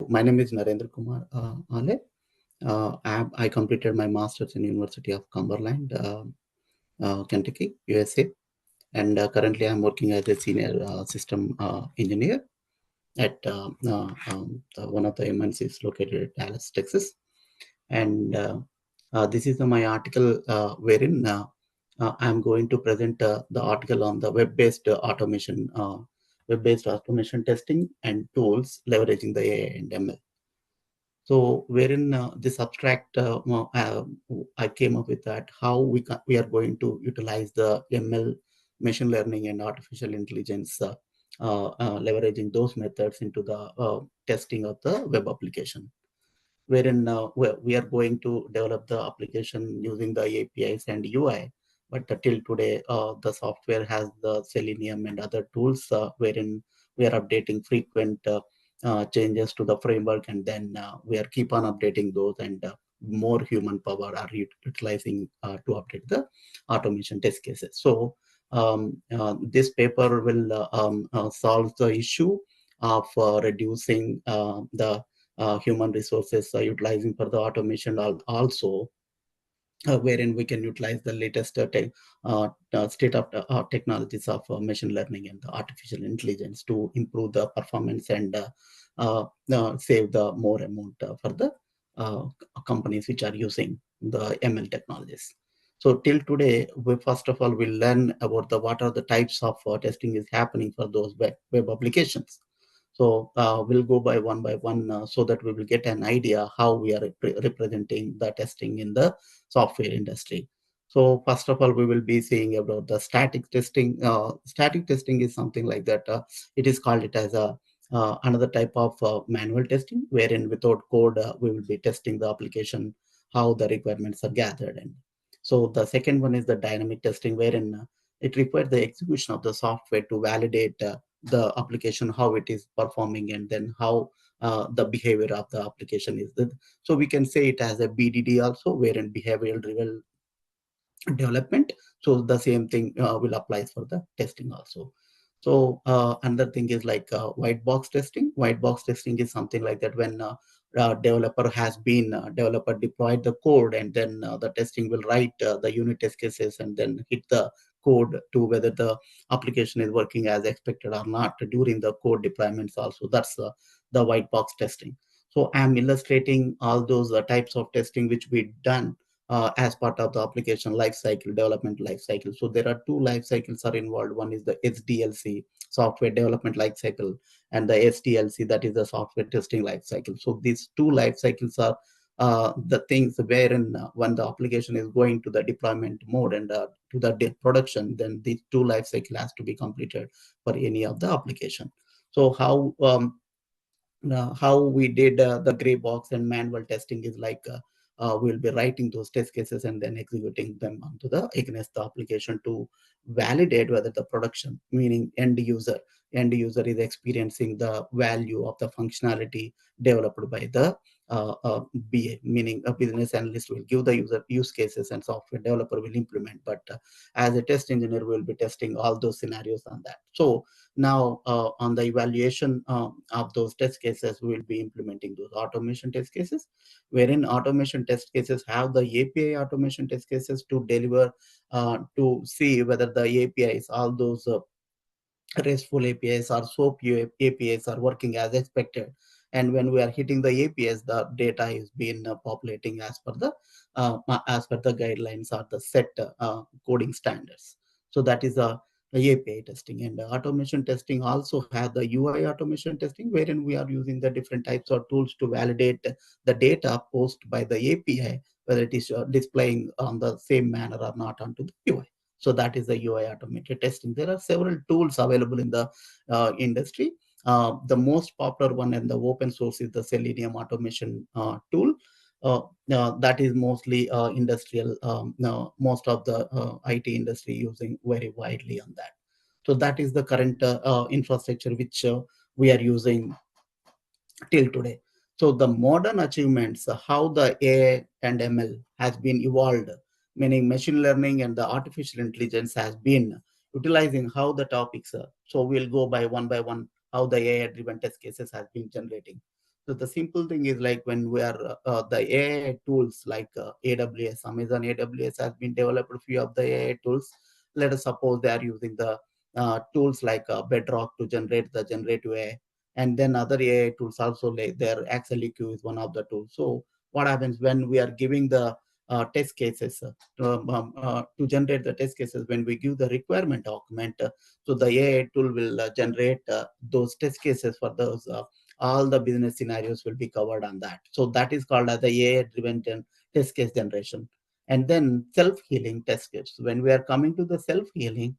my name is Narendar Kumar Ale. I completed my master's in University of Cumberland, Kentucky, USA, and currently I'm working as a senior system engineer at one of the MNCs located at Dallas, Texas. And this is my article wherein I'm going to present the article on the web-based automation testing and tools leveraging the AI and ML. So, wherein this abstract, I came up with that how we are going to utilize the ML, machine learning, and artificial intelligence, leveraging those methods into the testing of the web application. Wherein we are going to develop the application using the APIs and UI. But till today, the software has the Selenium and other tools wherein we are updating frequent changes to the framework, and then we are keep on updating those, and more human power are utilizing to update the automation test cases. So this paper will solve the issue of reducing the human resources utilizing for the automation also, wherein we can utilize the latest state of technologies of machine learning and the artificial intelligence to improve the performance and save the more amount for the uh, companies which are using the ML technologies. So till today, we first of all will learn about the what are the types of testing is happening for those web applications. So we'll go by one so that we will get an idea how we are representing the testing in the software industry. So first of all, we will be seeing about the static testing. Static testing is something like that. It is called it as a another type of manual testing, wherein without code, we will be testing the application, how the requirements are gathered. And so the second one is the dynamic testing, wherein it requires the execution of the software to validate the application, how it is performing, and then how the behavior of the application is. So we can say it as a BDD also, wherein behavioral driven development. So the same thing will apply for the testing also. So another thing is like white box testing. White box testing is something like that when developer deployed the code, and then the testing will write the unit test cases and then hit the code to whether the application is working as expected or not during the code deployments also. That's the white box testing. So I'm illustrating all those types of testing which we done as part of the application lifecycle, development lifecycle. So there are two life cycles are involved. One is the SDLC, software development lifecycle, and the STLC, that is the software testing lifecycle. So these two life cycles are the things wherein when the application is going to the deployment mode and to the production, then these two life cycle has to be completed for any of the application. So how we did the gray box and manual testing is like we'll be writing those test cases and then executing them onto the against the application to validate whether the production, meaning end user is experiencing the value of the functionality developed by the BA, meaning a business analyst will give the user use cases and software developer will implement. But as a test engineer, we'll be testing all those scenarios on that. So now, on the evaluation of those test cases, we will be implementing those automation test cases, wherein automation test cases have the API automation test cases to deliver, to see whether the APIs, all those RESTful APIs or SOAP APIs are working as expected. And when we are hitting the APIs, the data is being populating as per the guidelines or the set coding standards. So that is the API testing. And automation testing also has the UI automation testing, wherein we are using the different types of tools to validate the data posted by the API, whether it is displaying on the same manner or not onto the UI. So that is the UI automated testing. There are several tools available in the industry. The most popular one and the open source is the Selenium automation tool. That is mostly industrial. Most of the IT industry using very widely on that. So that is the current infrastructure which we are using till today. So the modern achievements, how the AI and ML has been evolved, meaning machine learning and the artificial intelligence has been utilizing how the topics are. So we'll go by one how the AI-driven test cases has been generating. So the simple thing is like when we are the AI tools like AWS, Amazon AWS has been developed a few of the AI tools. Let us suppose they are using the tools like Bedrock to generate the generative AI, and then other AI tools also like their XLEQ is one of the tools. So what happens when we are giving the test cases to generate the test cases when we give the requirement document? So the AI tool will generate those test cases for those. All the business scenarios will be covered on that. So that is called as the AI-driven test case generation. And then self-healing test cases. When we are coming to the self-healing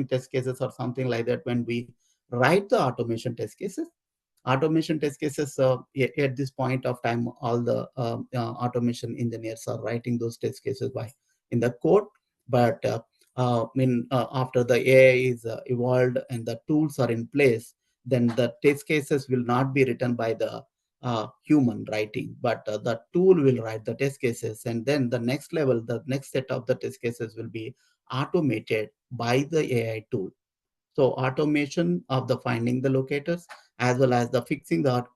test cases are something like that. When we write the automation test cases at this point of time, all the automation engineers are writing those test cases by in the code. But after the AI is evolved and the tools are in place, then the test cases will not be written by the human writing, but the tool will write the test cases. And then the next level, the next set of the test cases will be automated by the AI tool. So automation of the finding the locators as well as the fixing the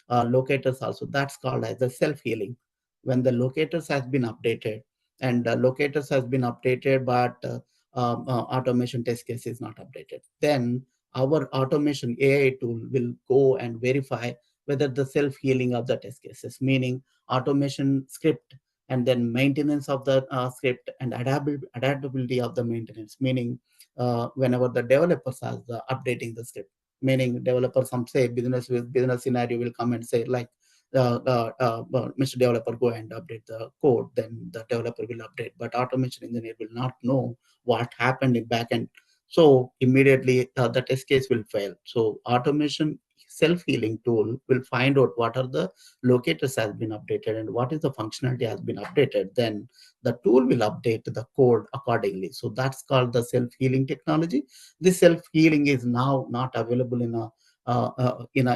locators also. That's called as the self-healing. When the locators has been updated and the locators has been updated, but automation test case is not updated, then our automation AI tool will go and verify whether the self-healing of the test cases, meaning automation script and then maintenance of the script and adaptability of the maintenance, meaning whenever the developers are updating the script, meaning developer some say business scenario will come and say like Mr. Developer, go and update the code. Then the developer will update, but automation engineer will not know what happened in backend. So immediately the test case will fail. So automation self-healing tool will find out what are the locators has been updated and what is the functionality has been updated. Then the tool will update the code accordingly. So that's called the self-healing technology. This self-healing is now not available in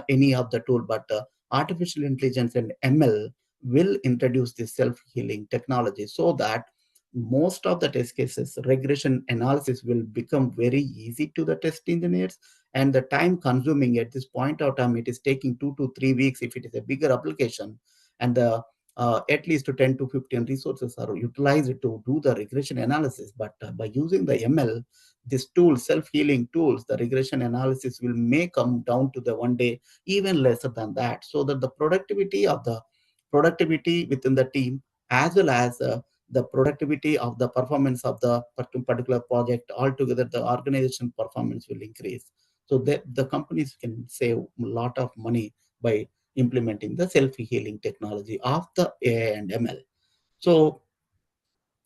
any of the tool, but artificial intelligence and ML will introduce this self-healing technology so that most of the test cases regression analysis will become very easy to the test engineers, and the time consuming at this point of time, it is taking 2 to 3 weeks if it is a bigger application, and the at least 10 to 15 resources are utilized to do the regression analysis. But by using the ML, this tool, self-healing tools, the regression analysis will may come down to the 1 day, even lesser than that, so that the productivity within the team as well as the productivity of the performance of the particular project altogether, the organization performance will increase. So that the companies can save a lot of money by implementing the self-healing technology of the AI and ML. So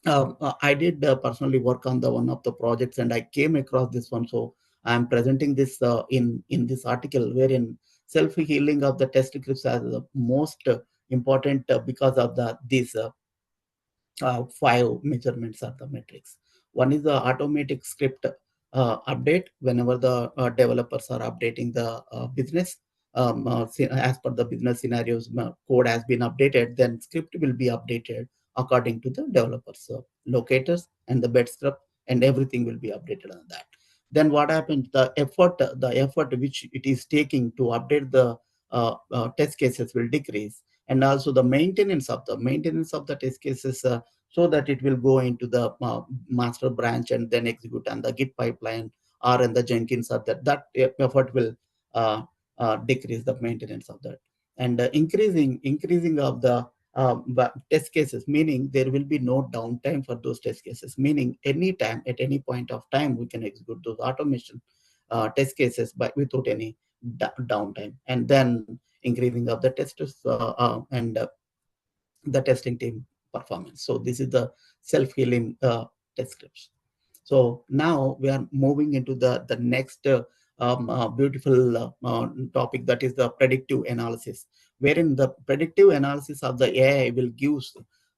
I did personally work on the one of the projects, and I came across this one. So I'm presenting this in this article, wherein self-healing of the test scripts as the most important because of the these five measurements are the metrics. One is the automatic script update whenever the developers are updating the business. As per the business scenarios, code has been updated, then script will be updated according to the developers. Locators and the bed script and everything will be updated on that. Then what happens? The effort which it is taking to update the test cases will decrease, and also the maintenance of the test cases so that it will go into the master branch and then execute on the Git pipeline or in the Jenkins, or that effort will uh, decrease the maintenance of that. And increasing of the test cases, meaning there will be no downtime for those test cases, meaning anytime at any point of time we can execute those automation test cases without any downtime. And then increasing of the testers and the testing team performance. So this is the self-healing test scripts. So now we are moving into the next beautiful topic, that is the predictive analysis, wherein the predictive analysis of the AI will give.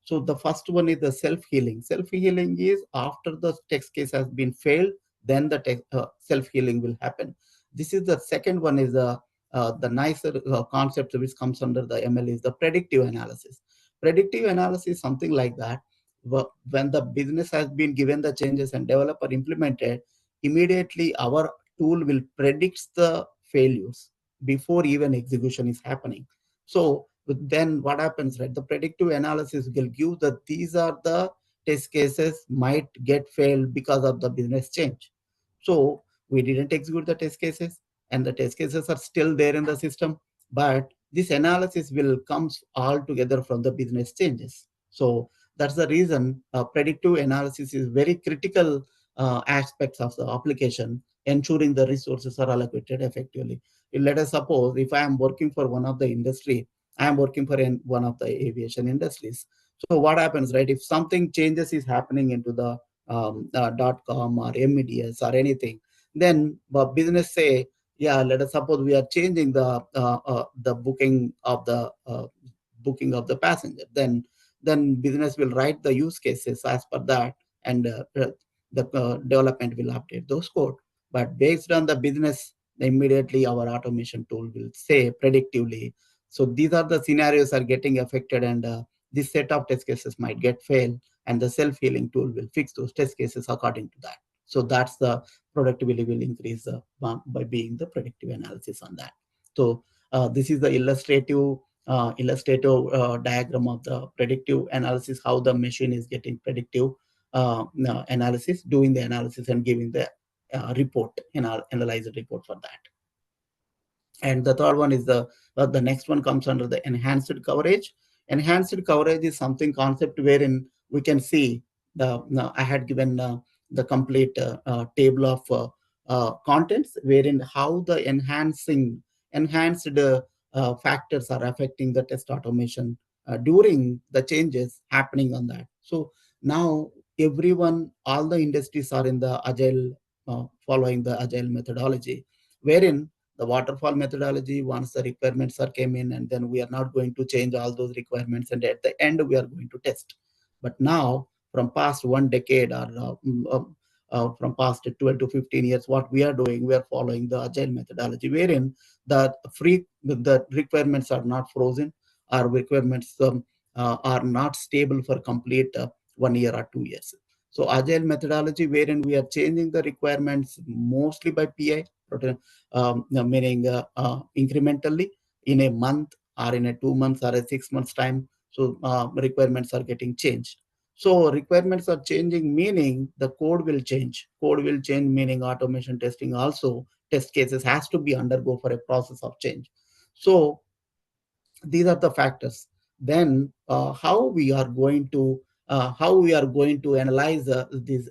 So the first one is the self-healing. Self-healing is after the test case has been failed, then the self-healing will happen. This is the second one is the nicer concept which comes under the ML is the predictive analysis. Predictive analysis, something like that. When the business has been given the changes and developer implemented, immediately our tool will predict the failures. before even execution is happening. So then what happens, right? The predictive analysis will give that these are the test cases might get failed because of the business change. So we didn't execute the test cases, and the test cases are still there in the system, but this analysis will comes all together from the business changes. So that's the reason predictive analysis is very critical aspects of the application, ensuring the resources are allocated effectively. Let us suppose if I am working for one of the industry, I am working for one of the aviation industries. So what happens, right? If something changes is happening into the .com or MEDS or anything, then business say, yeah, let us suppose we are changing the booking of the passenger. Then business will write the use cases as per that, and the development will update those code. But based on the business, immediately our automation tool will say predictively, so these are the scenarios are getting affected, and this set of test cases might get failed, and the self-healing tool will fix those test cases according to that. So that's the productivity will increase by being the predictive analysis on that. So this is the illustrative diagram of the predictive analysis, how the machine is getting predictive analysis, doing the analysis and giving the report, analyze the report for that. And the third one is the next one comes under the enhanced coverage. Enhanced coverage is something concept wherein we can see I had given the complete table of contents, wherein how the enhanced factors are affecting the test automation during the changes happening on that. So now all the industries are in the agile, following the agile methodology, wherein the waterfall methodology, once the requirements are came in, and then we are not going to change all those requirements, and at the end we are going to test. But now from past 1 decade, or from past 12 to 15 years, what we are doing, we are following the agile methodology, wherein the requirements are not frozen, our requirements are not stable for complete 1 year or 2 years. So agile methodology, wherein we are changing the requirements mostly by PI, meaning incrementally in a month or in a 2 months or a 6 months time. So requirements are getting changed. So requirements are changing, meaning the code will change. Code will change, meaning automation testing also, test cases has to be undergo for a process of change. So these are the factors. Then how we are going to analyze this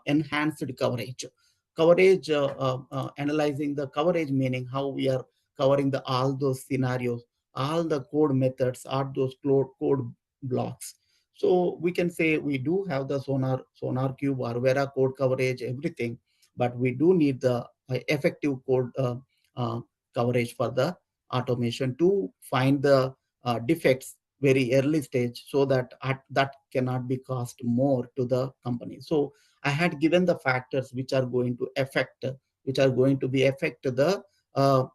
enhanced coverage, analyzing the coverage, meaning how we are covering all those scenarios, all the code methods, all those code blocks. So we can say we do have the sonar cube or vera code coverage, everything, but we do need the effective code uh, coverage for the automation to find the defects very early stage, so that that cannot be cost more to the company. So I had given the factors which are going to be affect the for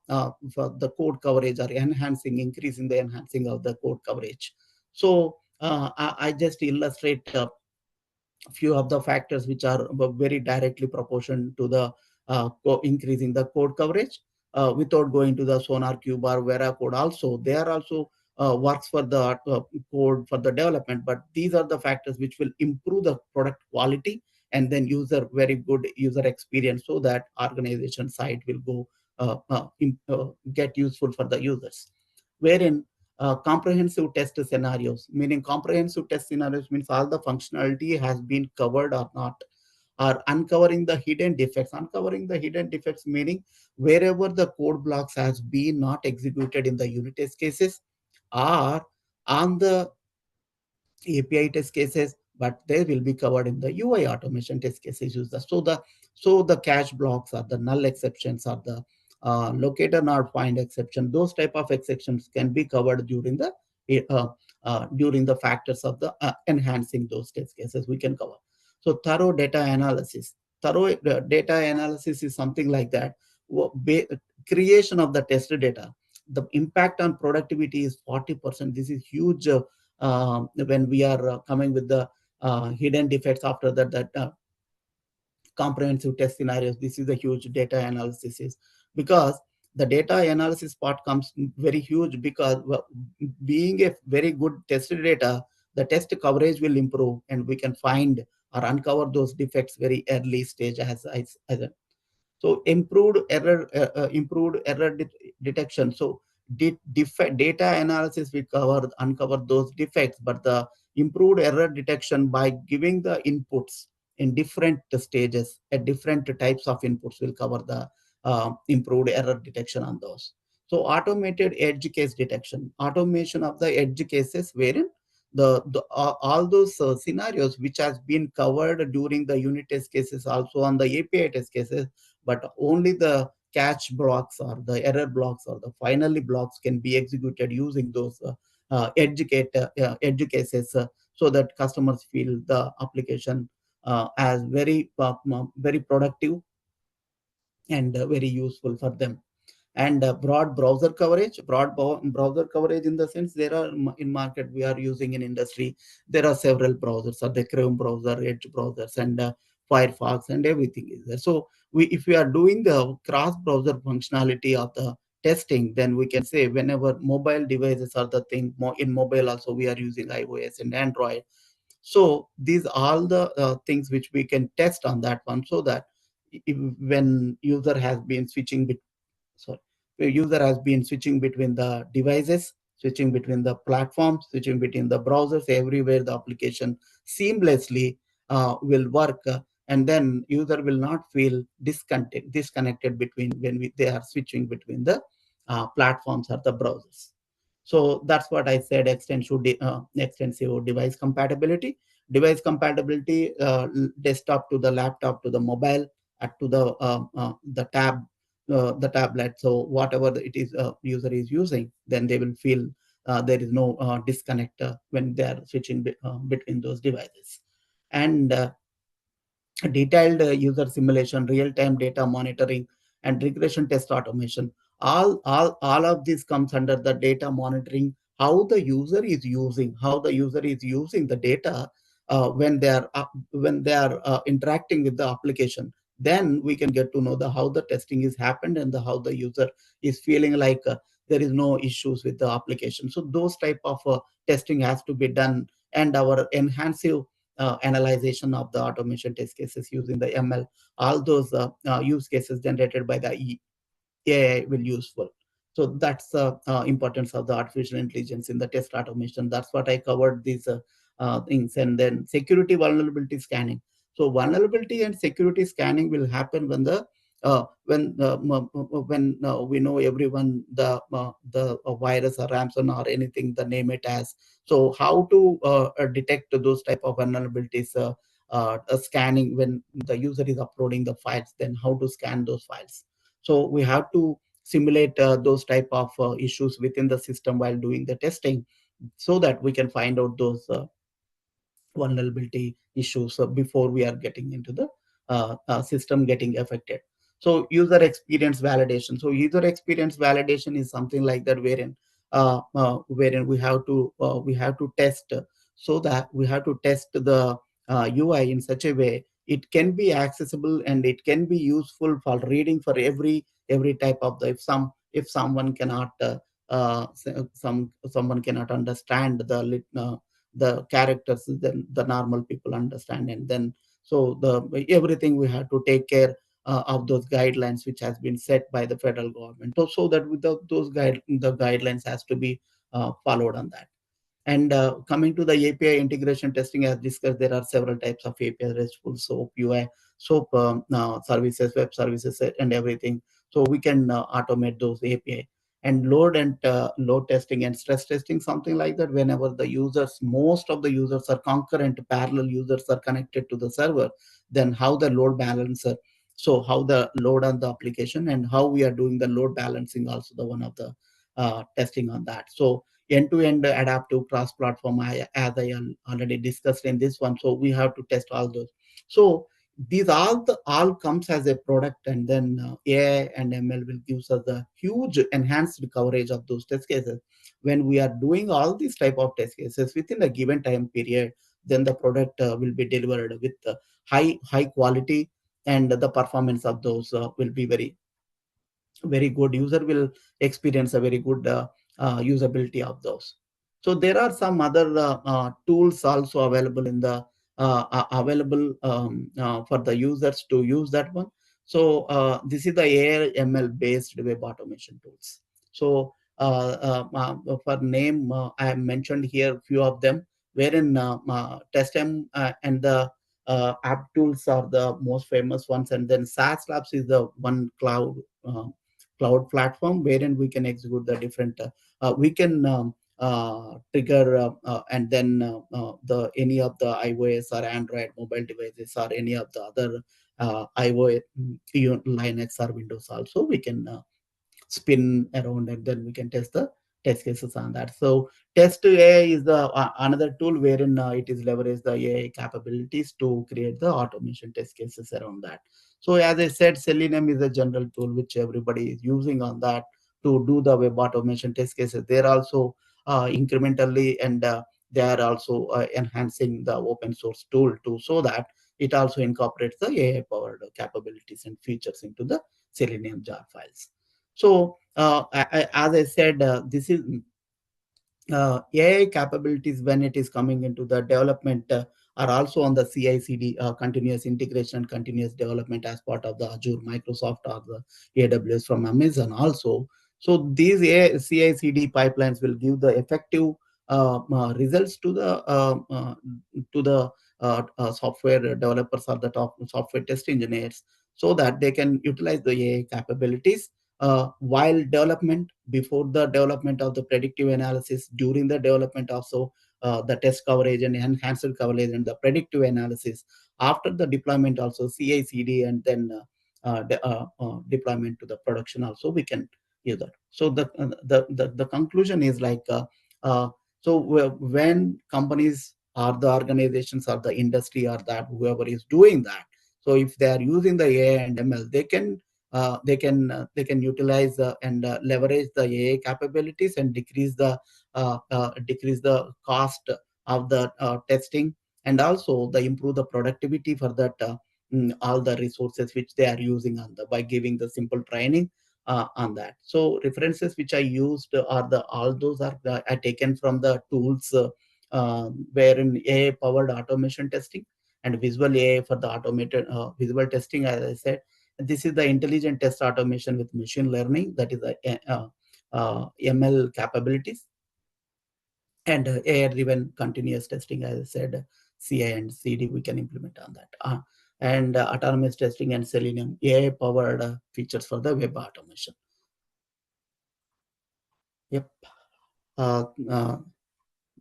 the code coverage, or increasing the enhancing of the code coverage. So I just illustrate few of the factors which are very directly proportional to the increasing the code coverage, without going to the sonar cube or vera code. Also they are also works for the code for the development, but these are the factors which will improve the product quality, and then very good user experience, so that organization side will go get useful for the users. Wherein comprehensive test scenarios, meaning comprehensive test scenarios means all the functionality has been covered or not, or uncovering the hidden defects. Uncovering the hidden defects, meaning wherever the code blocks has been not executed in the unit test cases, or on the API test cases, but they will be covered in the UI automation test cases used. So the cache blocks, or the null exceptions, or the locator not find exception, those type of exceptions can be covered during the factors of the enhancing those test cases we can cover. So thorough data analysis. Thorough data analysis is something like that. Creation of the test data. The impact on productivity is 40%. This is huge. When we are coming with the hidden defects after that comprehensive test scenarios, this is a huge data analysis, is because The data analysis part comes very huge because being a very good tested data, the test coverage will improve and we can find or uncover those defects very early stage so improved error detection. So data analysis will uncover those defects, but the improved error detection by giving the inputs in different stages at different types of inputs will cover the improved error detection on those. So automated edge case detection, automation of the edge cases wherein all those scenarios which has been covered during the unit test cases also on the API test cases, but only the catch blocks or the error blocks or the finally blocks can be executed using those edge cases so that customers feel the application as very productive and very useful for them. And broad browser coverage, browser coverage in the sense there are in market we are using in industry, there are several browsers, or the Chrome browser, Edge browsers, and Firefox, and everything is there. So if we are doing the cross browser functionality of the testing, then we can say whenever mobile devices are the thing, in mobile also we are using iOS and Android. So these all the things which we can test on that one, so that when user has been sorry, the user has been switching between the devices, switching between the platforms, switching between the browsers, everywhere the application seamlessly will work, and then user will not feel disconnected between when they are switching between the platforms or the browsers. So that's what I said, extensive device compatibility. Device compatibility, desktop to the laptop to the mobile, to the tablet. So whatever it is user is using, then they will feel there is no disconnect when they are switching between those devices. And detailed user simulation, real-time data monitoring, and regression test automation. All of this comes under the data monitoring, how the user is using the data when they are interacting with the application. Then we can get to know how the testing is happened and how the user is feeling like there is no issues with the application. So those type of testing has to be done, and our enhanced analyzation of the automation test cases using the ML, all those use cases generated by the AI will useful. So that's the importance of the artificial intelligence in the test automation. That's what I covered these things. And then security vulnerability scanning. So vulnerability and security scanning will happen when we know everyone the virus or ransomware or anything the name it as. So how to detect those type of vulnerabilities, scanning when the user is uploading the files, then how to scan those files. So we have to simulate those type of issues within the system while doing the testing, so that we can find out those vulnerability issues before we are getting into the system getting affected. So user experience validation. So user experience validation is something like that, wherein we have to test, so that we have to test the UI in such a way it can be accessible and it can be useful for reading for every type of the if someone cannot someone cannot understand the characters, then the normal people understand. And then so the everything we have to take care of those guidelines which has been set by the federal government, so that with the guidelines has to be followed on that. And coming to the API integration testing, as discussed, there are several types of API, RESTful, SOAP, UI, SOAP services, web services, and everything. So we can automate those API. And load testing and stress testing, something like that. Whenever most of the users are concurrent, parallel users are connected to the server, then how the load balancer, so how the load on the application and how we are doing the load balancing, also the one of the testing on that. So end-to-end adaptive cross-platform, as I already discussed in this one. So we have to test all those. So these all comes as a product, and then AI and ML will give us the huge enhanced coverage of those test cases. When we are doing all these type of test cases within a given time period, then the product will be delivered with high quality, and the performance of those will be very very good user will experience a very good usability of those. So there are some other tools also available in the available for the users to use that one. So this is the AI ML based web automation tools. So for name I have mentioned here few of them, wherein testem and the app tools are the most famous ones, and then SaaS Labs is the one cloud platform wherein we can execute the different we can trigger and then the any of the iOS or Android mobile devices or any of the other iOS, Linux or Windows also we can spin around, and then we can test the test cases on that. So test AI is the another tool wherein it is leverage the AI capabilities to create the automation test cases around that. So as I said, Selenium is a general tool which everybody is using on that to do the web automation test cases. They're also incrementally, and they are also enhancing the open source tool too, so that it also incorporates the AI powered capabilities and features into the Selenium jar files. So, as I said, this is AI capabilities when it is coming into the development are also on the CI/CD, continuous integration, continuous development as part of the Azure, Microsoft, or the AWS from Amazon also. So these CI/CD pipelines will give the effective results to the software developers or the top software test engineers, so that they can utilize the AI capabilities while development, before the development of the predictive analysis, during the development also, the test coverage and enhanced coverage and the predictive analysis, after the deployment also CI/CD, and then deployment to the production also we can use that. So the conclusion is like uh, so when companies or the organizations or the industry or that whoever is doing that, so if they are using the AI and ML, they can utilize and leverage the AI capabilities and decrease the cost of the testing, and also the improve the productivity for that all the resources which they are using on the by giving the simple training on that. So references which I used are the all those are taken from the tools wherein AI powered automation testing and visual AI for the automated visual testing, as I said. This is the intelligent test automation with machine learning, that is the ML capabilities, and AI-driven continuous testing, as I said, CI and CD we can implement on that. And autonomous testing and Selenium AI-powered features for the web automation. Yep. Uh, uh,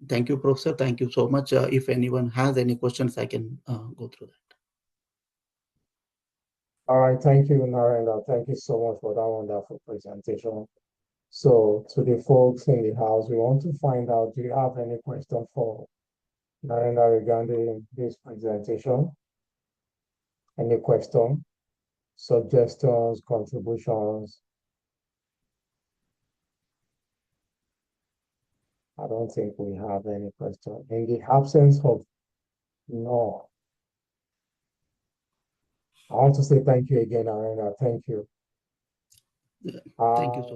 Thank you, Professor. Thank you so much. If anyone has any questions, I can go through that. All right, thank you, Narendra. Thank you so much for that wonderful presentation. So, to the folks in the house, we want to find out, do you have any question for Narendra regarding this presentation? Any question, suggestions, contributions? I don't think we have any question. In the absence of no, I want to say thank you again, Narendra. Thank you. Thank you so much.